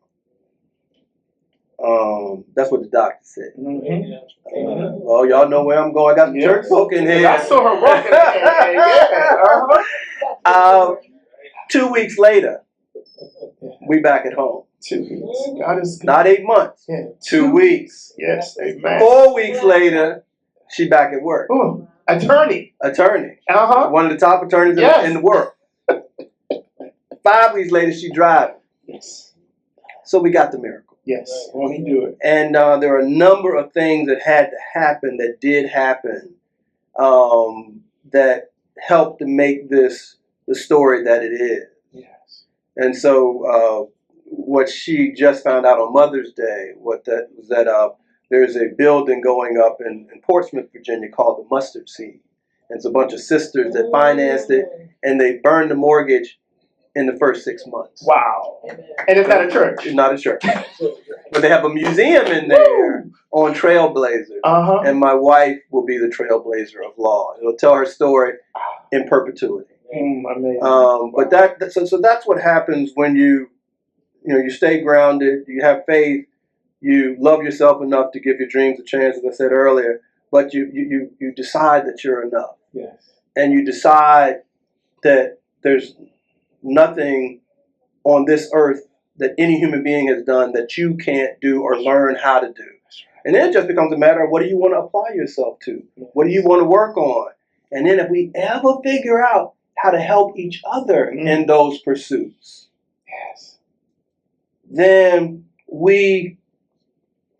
That's what the doctor said. Well, y'all know where I'm going. I got the church folk in here. I saw her walking in. Yeah. 2 weeks later, we back at home. 2 weeks. God is good. Not 8 months. Yeah. 2 weeks. Yes, amen. 4 weeks later, she back at work. Ooh, attorney. One of the top attorneys in the world. 5 weeks later, she driving. Yes. So we got the miracle. Yes, won't he do it? And there are a number of things that had to happen, that did happen, that helped to make this the story that it is. Yes. And so what she just found out on Mother's Day was that there's a building going up in Portsmouth, Virginia called the Mustard Seed. And it's a bunch of sisters that financed it, and they burned the mortgage in the first 6 months. Wow. And it's not a church. It's not a church. But they have a museum in there on Trailblazers. And my wife will be the trailblazer of law. It'll tell her story in perpetuity. Amazing. But so that's what happens when you stay grounded, you have faith, you love yourself enough to give your dreams a chance, as I said earlier, but you decide that you're enough. Yes. And you decide that there's nothing on this earth that any human being has done that you can't do or learn how to do. And then it just becomes a matter of what do you want to apply yourself to? What do you want to work on? And then if we ever figure out how to help each other in those pursuits, then we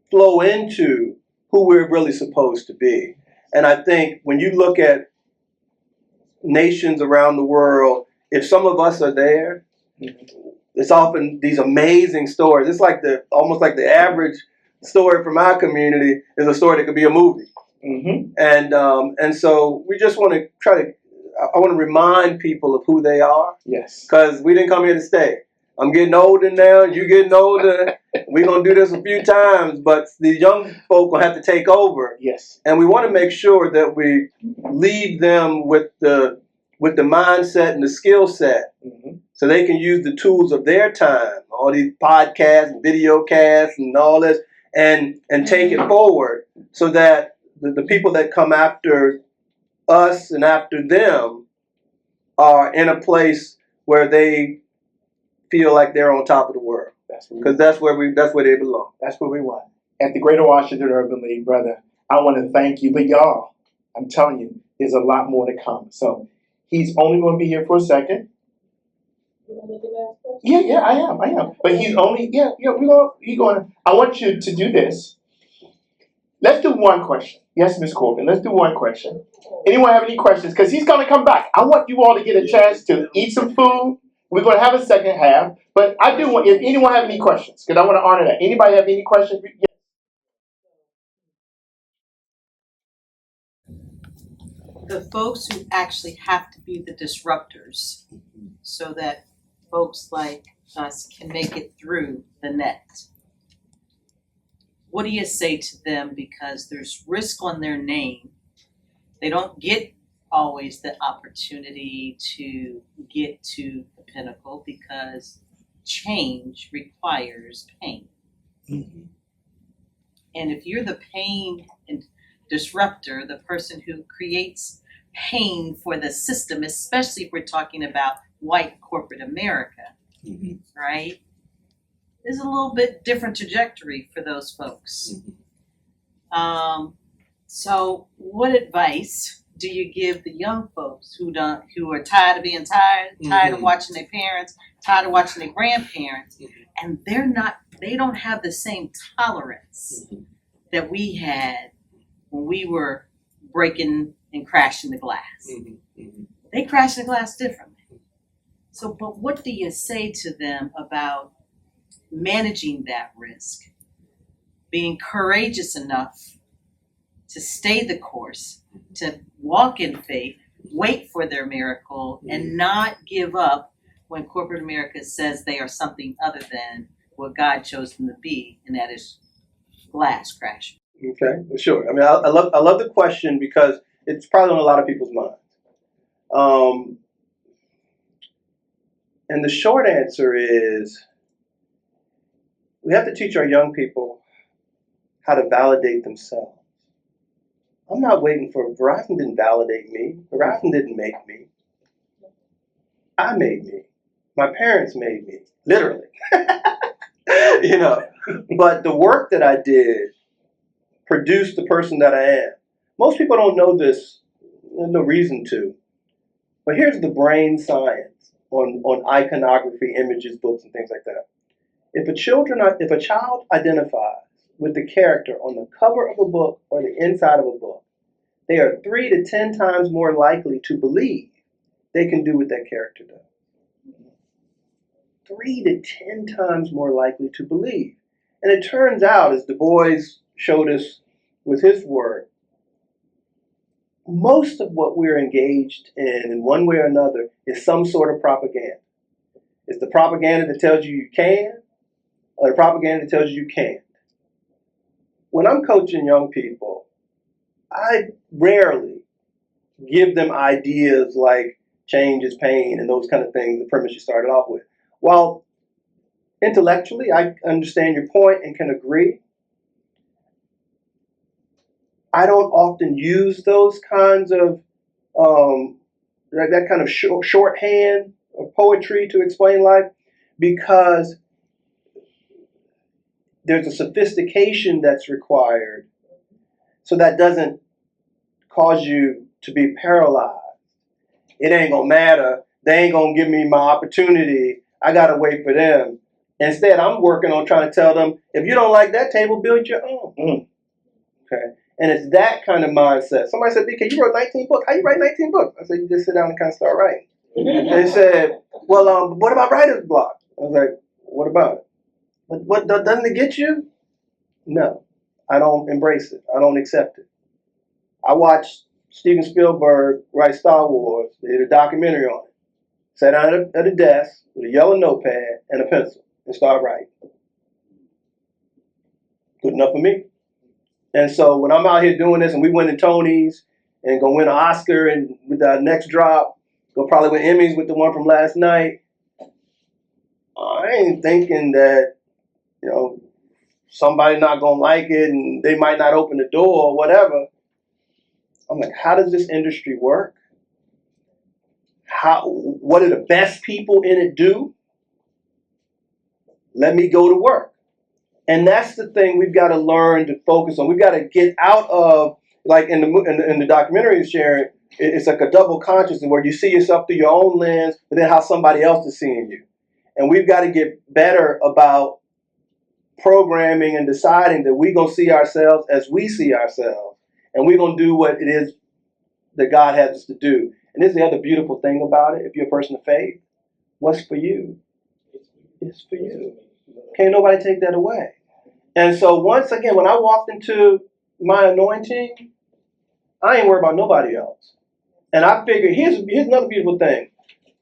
flow into who we're really supposed to be. And I think when you look at nations around the world, if some of us are there, it's often these amazing stories. It's like almost like the average story from our community is a story that could be a movie. And so we just want to I want to remind people of who they are. Yes. Because we didn't come here to stay. I'm getting older now. You're getting older. We're going to do this a few times, but the young folk will have to take over. Yes. And we want to make sure that we leave them with the mindset and the skill set so they can use the tools of their time, all these podcasts and video casts and all this, and take it forward so that the people that come after us and after them are in a place where they feel like they're on top of the world. Because that's where they belong. That's where we want. At the Greater Washington Urban League, brother, I want to thank you. But y'all, I'm telling you, there's a lot more to come. So he's only going to be here for a second. Yeah, I am. But he's only, he's going. I want you to do this. Let's do one question. Yes, Miss Corbin, let's do one question. Anyone have any questions? Because he's going to come back. I want you all to get a chance to eat some food. We're going to have a second half. But I do want, if anyone have any questions, because I want to honor that. Anybody have any questions? Yeah. The folks who actually have to be the disruptors so that folks like us can make it through the net. What do you say to them? Because there's risk on their name. They don't get always the opportunity to get to the pinnacle because change requires pain. And if you're the pain and disruptor, the person who creates pain for the system, especially if we're talking about white corporate America, right? There's a little bit different trajectory for those folks. So what advice do you give the young folks who are tired of being tired of watching their parents, tired of watching their grandparents, and they don't have the same tolerance that we had when we were breaking and crashing the glass. They crash the glass differently. So, but what do you say to them about managing that risk, being courageous enough to stay the course, to walk in faith, wait for their miracle, and not give up when corporate America says they are something other than what God chose them to be, and that is glass crash. Okay, well, sure. I mean, I love the question because it's probably on a lot of people's minds. And the short answer is we have to teach our young people how to validate themselves. I'm not waiting for Verizon didn't validate me. Verizon didn't make me. I made me. My parents made me, literally. You know, but the work that I did produced the person that I am. Most people don't know this. There's no reason to. But here's the brain science on iconography, images, books, and things like that. If a child identifies with the character on the cover of a book or the inside of a book, they are 3 to 10 times more likely to believe they can do what that character does. 3 to 10 times more likely to believe. And it turns out, as Du Bois showed us with his work, most of what we're engaged in one way or another, is some sort of propaganda. It's the propaganda that tells you you can, or the propaganda that tells you you can't. When I'm coaching young people, I rarely give them ideas like change is pain and those kind of things, the premise you started off with. While intellectually I understand your point and can agree, I don't often use those kinds of that kind of shorthand or poetry to explain life, because there's a sophistication that's required, so that doesn't cause you to be paralyzed. It ain't gonna matter. They ain't gonna give me my opportunity. I gotta wait for them. Instead, I'm working on trying to tell them, if you don't like that table, build your own. Okay. And it's that kind of mindset. Somebody said, BK, you wrote 19 books. How you write 19 books? I said, you just sit down and kind of start writing. And they said, well, what about writer's block? I was like, what about it? What doesn't it get you? No, I don't embrace it. I don't accept it. I watched Steven Spielberg write Star Wars. They did a documentary on it. Sat down at a desk with a yellow notepad and a pencil and started writing. Good enough for me. And so when I'm out here doing this, and we winning Tonys and gonna win an Oscar, and with our next drop, gonna probably win Emmys with the one from last night, I ain't thinking that, you know, somebody not gonna like it and they might not open the door or whatever. I'm like, how does this industry work? What do the best people in it do? Let me go to work. And that's the thing we've got to learn to focus on. We've got to get out of, like in the documentary sharing, it's like a double consciousness where you see yourself through your own lens, but then how somebody else is seeing you. And we've got to get better about programming and deciding that we're going to see ourselves as we see ourselves. And we're going to do what it is that God has us to do. And this is the other beautiful thing about it. If you're a person of faith, what's for you? It's for you. Can't nobody take that away. And so once again, when I walked into my anointing, I ain't worried about nobody else. And I figured, here's another beautiful thing.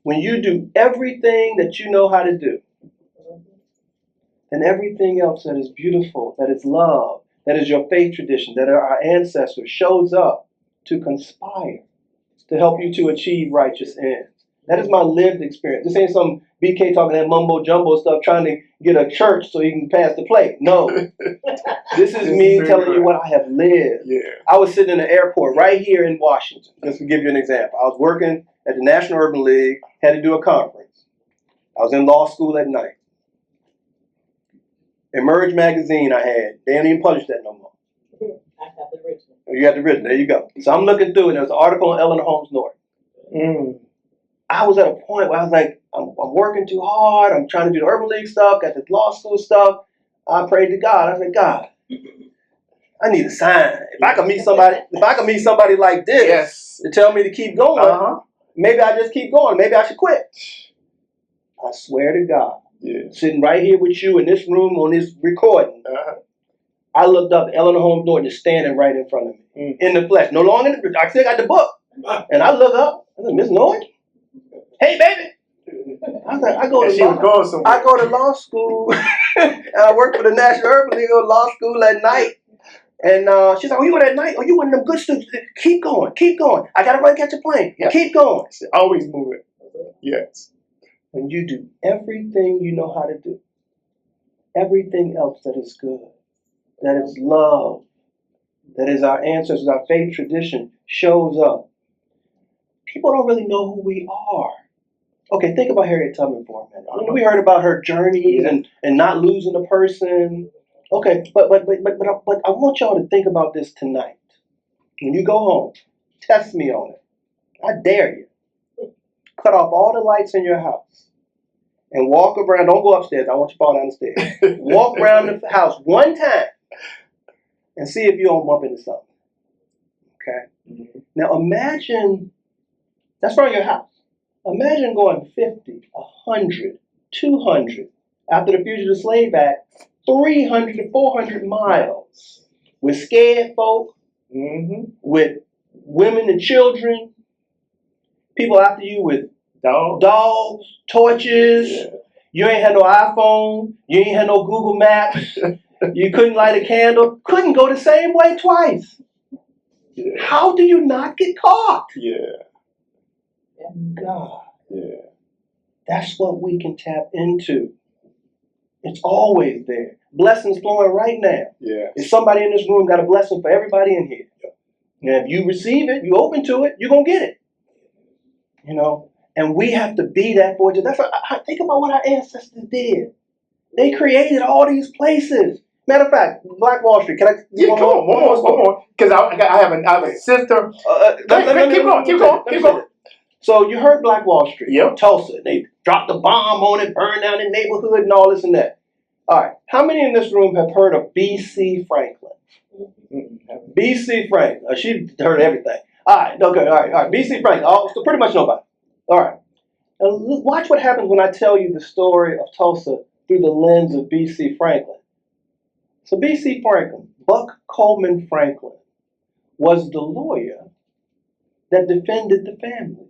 When you do everything that you know how to do, and everything else that is beautiful, that is love, that is your faith tradition, that are our ancestors, shows up to conspire to help you to achieve righteous ends. That is my lived experience. This ain't some BK talking that mumbo jumbo stuff trying to get a church so he can pass the plate. No. This is me telling you what I have lived. Yeah. I was sitting in the airport right here in Washington, just to give you an example. I was working at the National Urban League, had to do a conference. I was in law school at night. Emerge magazine I had. They don't even publish that no more. I have the original. You got the original. There you go. So I'm looking through, and there's an article on Eleanor Holmes North. I was at a point where I was like, I'm working too hard. I'm trying to do the Urban League stuff, got the law school stuff. I prayed to God. I said, God, I need a sign. If I could meet somebody like this to tell me to keep going, maybe I just keep going. Maybe I should quit. I swear to God, sitting right here with you in this room on this recording, I looked up, Eleanor Holmes Norton is standing right in front of me, in the flesh. No longer, I still got the book. And I look up, I said, Miss Norton? Hey, baby. I said, I go to law school, and I work for the National Urban League of Law School at night. And she's like, oh, you went at night? Oh, you one of them good students. Keep going, keep going. I got to run catch a plane. Yeah. Keep going. Always moving. Yes. When you do everything you know how to do, everything else that is good, that is love, that is our ancestors, our faith tradition, shows up. People don't really know who we are. Okay, think about Harriet Tubman for a minute. We heard about her journeys and not losing a person. Okay, but I want y'all to think about this tonight. When you go home, test me on it. I dare you. Cut off all the lights in your house and walk around. Don't go upstairs. I want you to fall down the stairs. Walk around the house one time and see if you don't bump into something. Okay? Mm-hmm. Now imagine, that's from your house. Imagine going 50, 100, 200, after the Fugitive Slave Act, 300 to 400 miles with scared folk, with women and children, people after you with dogs, torches. Yeah. You ain't had no iPhone. You ain't had no Google Maps. You couldn't light a candle. Couldn't go the same way twice. Yeah. How do you not get caught? Yeah. God. Yeah. That's what we can tap into. It's always there. Blessings flowing right now. Yeah. If somebody in this room got a blessing for everybody in here. Yeah. And if you receive it, you open to it, you're going to get it. You know? And we have to be that for you. That's what, think about what our ancestors did. They created all these places. Matter of fact, Black Wall Street. Can I? Yeah, come on, one more. Because I have a sister. Keep going. So you heard Black Wall Street. Yep. Tulsa. They dropped a bomb on it, burned down the neighborhood and all this and that. All right. How many in this room have heard of BC Franklin? BC Franklin. She heard everything. All right. Okay. All right. BC Franklin. So pretty much nobody. All right. Now watch what happens when I tell you the story of Tulsa through the lens of BC Franklin. So BC Franklin, Buck Coleman Franklin, was the lawyer that defended the family.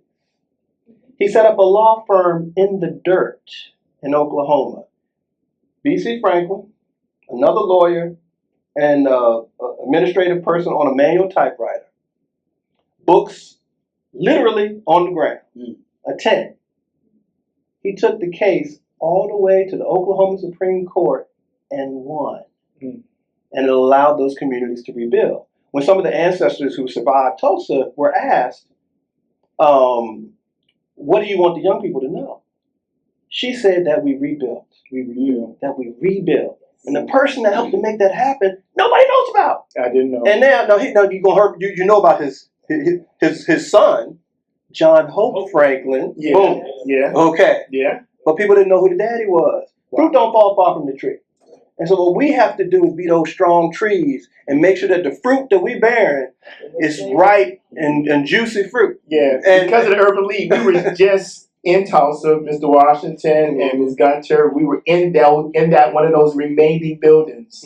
He set up a law firm in the dirt in Oklahoma. BC Franklin, another lawyer, and administrative person on a manual typewriter. Books literally on the ground. A tent. He took the case all the way to the Oklahoma Supreme Court and won. And it allowed those communities to rebuild. When some of the ancestors who survived Tulsa were asked, what do you want the young people to know? She said that we rebuilt. That we rebuilt. And the person that helped to make that happen, nobody knows about. I didn't know. And now you know about his son, John Hope Franklin. Yeah. Boom. Yeah. Okay. Yeah. But people didn't know who the daddy was. Wow. Fruit don't fall far from the tree. And so what we have to do is be those strong trees and make sure that the fruit that we bearing is ripe and juicy fruit. Yeah. And because of the Urban League, we were just in Tulsa, Mr. Washington and Ms. Gunter. We were in that one of those remaining buildings.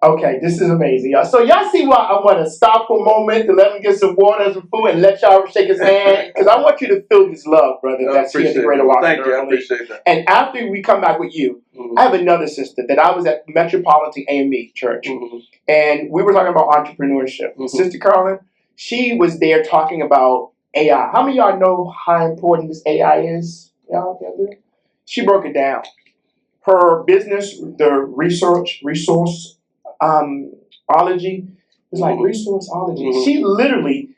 Okay, this is amazing, y'all. So y'all see why I want to stop for a moment to let him get some water and some food and let y'all shake his hand? Because I want you to feel this love, brother, that's here at the Greater Washington. Thank you, I appreciate that. And after we come back with you, I have another sister that I was at Metropolitan AME Church. And we were talking about entrepreneurship. Sister Carolyn, she was there talking about AI. How many of y'all know how important this AI is? Y'all do? She broke it down. Her business, the resourceology is like resourceology. She literally,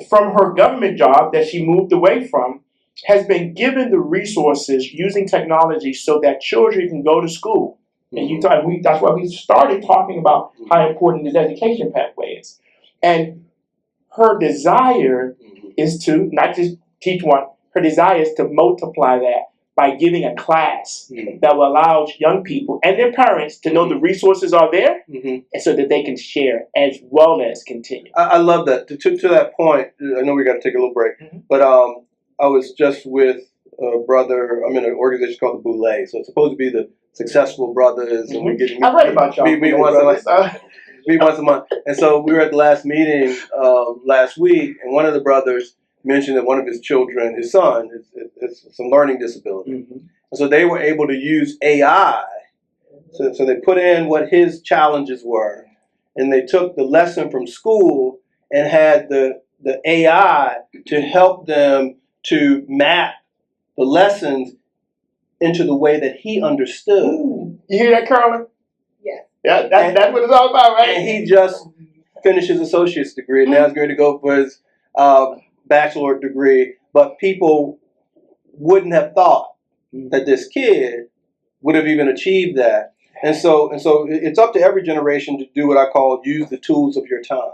from her government job that she moved away from, has been given the resources using technology so that children can go to school. And that's why we started talking about how important this education pathway is. And her desire is to not just teach one, her desire is to multiply that by giving a class that will allow young people and their parents to know the resources are there and so that they can share as well as continue. I love that. To that point, I know we got to take a little break, but I was just with brother. I'm in an organization called the Boulay, so it's supposed to be the successful brothers, and we get to I read about y'all. meet once a month. And so we were at the last meeting last week, and one of the brothers mentioned that one of his children, his son, is some learning disability. Mm-hmm. And so they were able to use AI. So they put in what his challenges were, and they took the lesson from school and had the AI to help them to map the lessons into the way that he understood. Ooh. You hear that, Carolyn? Yes. Yeah, that's what it's all about, right? And he just finished his associate's degree, and now he's going to go for his bachelor degree. But people wouldn't have thought that this kid would have even achieved that. And so it's up to every generation to do what I call use the tools of your time.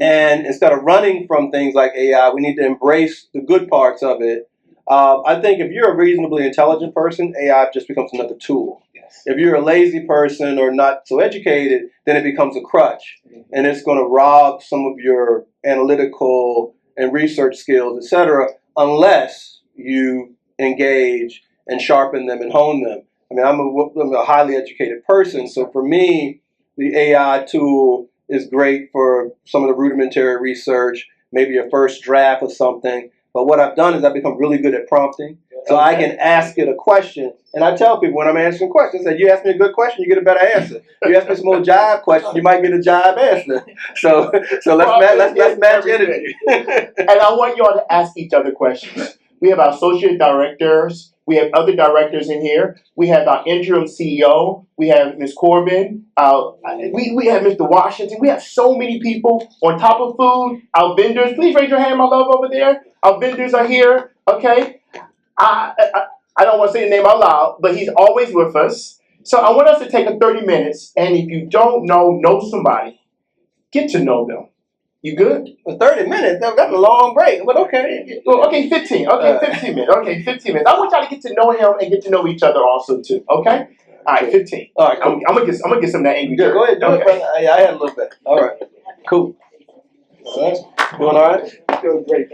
And instead of running from things like AI, we need to embrace the good parts of it. I think if you're a reasonably intelligent person, AI just becomes another tool. Yes. If you're a lazy person or not so educated, then it becomes a crutch. And it's going to rob some of your analytical and research skills, etc., unless you engage and sharpen them and hone them. I mean, I'm a highly educated person, so for me, the AI tool is great for some of the rudimentary research, maybe a first draft of something. But what I've done is I've become really good at prompting. So I can ask it a question, and I tell people when I'm answering questions, I say, you ask me a good question, you get a better answer. You ask me some more jive questions, you might get a jive answer. So let's match energy. And I want y'all to ask each other questions. We have our associate directors. We have other directors in here. We have our interim CEO. We have Ms. Corbin. We have Mr. Washington. We have so many people on top of food. Our vendors. Please raise your hand, my love, over there. Our vendors are here. Okay. I don't want to say the name out loud, but he's always with us. So I want us to take a 30 minutes, and if you don't know somebody, get to know them. You good? 30 minutes? That's a long break, but okay. Well, okay, 15. Okay, 15 minutes. Okay, 15 minutes. I want y'all to get to know him and get to know each other also too. Okay? All right, 15. All right, cool. I'm gonna get some of that angry. Yeah, go ahead, do it, brother. I had a little bit. All right, cool. All right. Doing all right? Doing great.